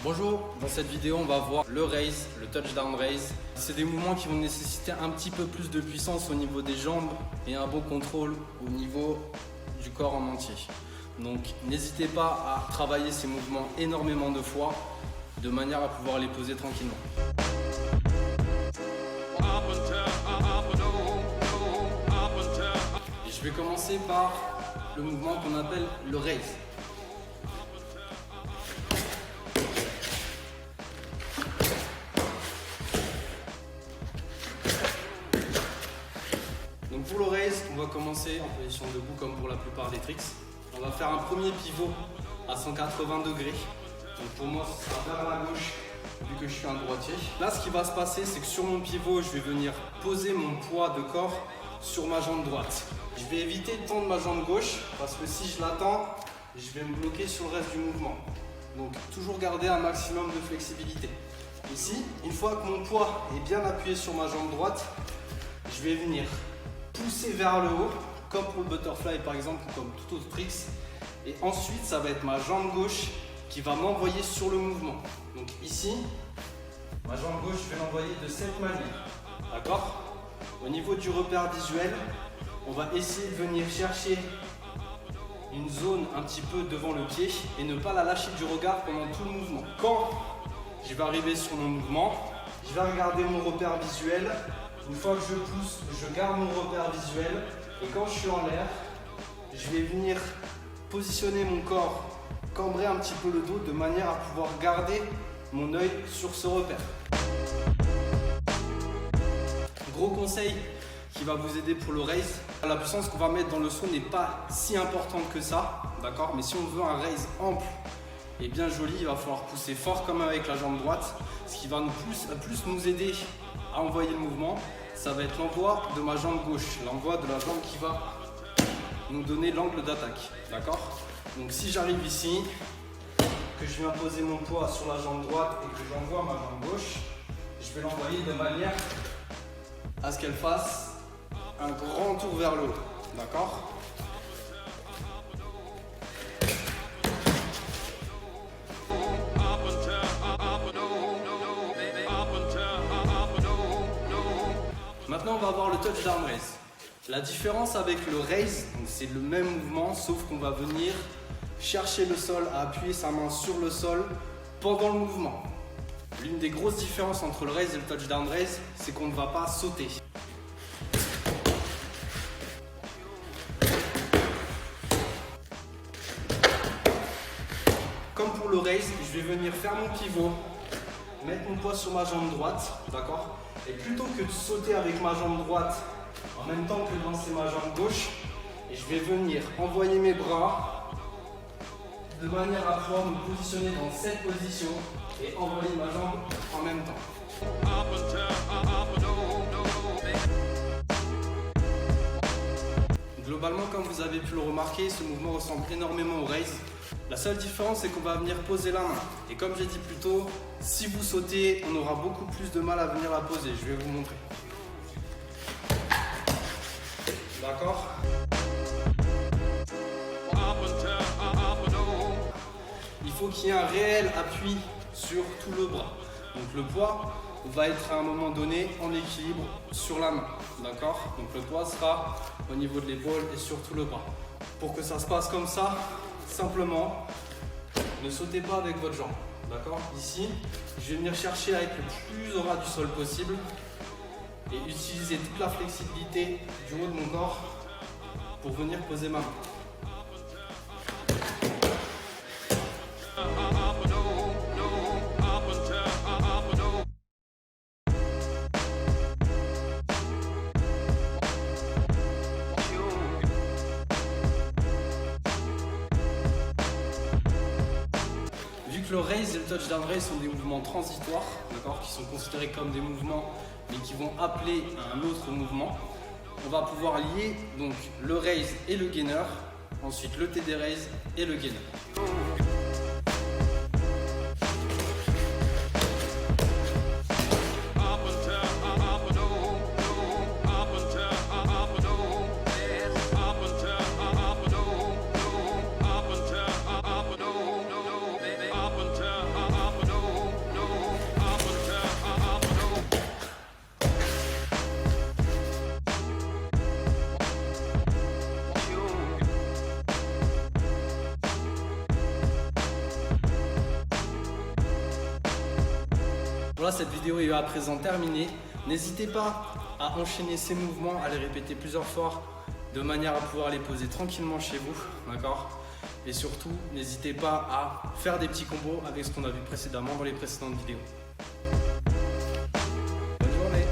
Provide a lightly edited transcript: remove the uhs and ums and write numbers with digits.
Bonjour, dans cette vidéo on va voir le raise, le touchdown raise. C'est des mouvements qui vont nécessiter un petit peu plus de puissance au niveau des jambes et un bon contrôle au niveau du corps en entier. Donc n'hésitez pas à travailler ces mouvements énormément de fois de manière à pouvoir les poser tranquillement. Et je vais commencer par le mouvement qu'on appelle le raise. Donc pour le raise, on va commencer en position debout comme pour la plupart des tricks. On va faire un premier pivot à 180 degrés. Donc pour moi, ce sera vers la gauche vu que je suis un droitier. Là, ce qui va se passer, c'est que sur mon pivot, je vais venir poser mon poids de corps sur ma jambe droite. Je vais éviter de tendre ma jambe gauche parce que si je l'attends, je vais me bloquer sur le reste du mouvement. Donc toujours garder un maximum de flexibilité. Ici, une fois que mon poids est bien appuyé sur ma jambe droite, je vais venir pousser vers le haut, comme pour le butterfly par exemple, ou comme tout autre tricks. Et ensuite, ça va être ma jambe gauche qui va m'envoyer sur le mouvement. Donc ici, ma jambe gauche, je vais l'envoyer de cette manière. D'accord? Au niveau du repère visuel, on va essayer de venir chercher une zone un petit peu devant le pied et ne pas la lâcher du regard pendant tout le mouvement. Quand je vais arriver sur mon mouvement, je vais regarder mon repère visuel. Une fois que je pousse, je garde mon repère visuel et quand je suis en l'air, je vais venir positionner mon corps, cambrer un petit peu le dos de manière à pouvoir garder mon œil sur ce repère. Gros conseil qui va vous aider pour le raise, la puissance qu'on va mettre dans le saut n'est pas si importante que ça, d'accord? Mais si on veut un raise ample et bien joli, il va falloir pousser fort comme avec la jambe droite, ce qui va plus nous aider à envoyer le mouvement, ça va être l'envoi de ma jambe gauche, l'envoi de la jambe qui va nous donner l'angle d'attaque, d'accord? Donc si j'arrive ici, que je viens poser mon poids sur la jambe droite et que j'envoie ma jambe gauche, je vais l'envoyer de manière à ce qu'elle fasse un grand tour vers le haut, d'accord? Maintenant, on va voir le touchdown raise. La différence avec le raise, c'est le même mouvement, sauf qu'on va venir chercher le sol, à appuyer sa main sur le sol pendant le mouvement. L'une des grosses différences entre le raise et le touchdown raise, c'est qu'on ne va pas sauter. Comme pour le raise, je vais venir faire mon pivot, mettre mon poids sur ma jambe droite, d'accord? Et plutôt que de sauter avec ma jambe droite en même temps que de lancer ma jambe gauche, et je vais venir envoyer mes bras de manière à pouvoir me positionner dans cette position et envoyer ma jambe en même temps. Globalement, comme vous avez pu le remarquer, ce mouvement ressemble énormément au raise. La seule différence, c'est qu'on va venir poser la main. Et comme j'ai dit plus tôt, si vous sautez, on aura beaucoup plus de mal à venir la poser. Je vais vous montrer. D'accord? Il faut qu'il y ait un réel appui sur tout le bras. Donc le poids va être à un moment donné en équilibre sur la main. D'accord? Donc le poids sera au niveau de l'épaule et sur tout le bras. Pour que ça se passe comme ça, simplement, ne sautez pas avec votre jambe. D'accord? Ici, je vais venir chercher à être le plus au ras du sol possible et utiliser toute la flexibilité du haut de mon corps pour venir poser ma main. Vu que le raise et le touchdown raise sont des mouvements transitoires, d'accord, qui sont considérés comme des mouvements mais qui vont appeler à un autre mouvement, on va pouvoir lier donc le raise et le gainer, ensuite le TD raise et le gainer. Voilà, cette vidéo est à présent terminée. N'hésitez pas à enchaîner ces mouvements, à les répéter plusieurs fois de manière à pouvoir les poser tranquillement chez vous, d'accord? Et surtout, n'hésitez pas à faire des petits combos avec ce qu'on a vu précédemment dans les précédentes vidéos. Bonne journée.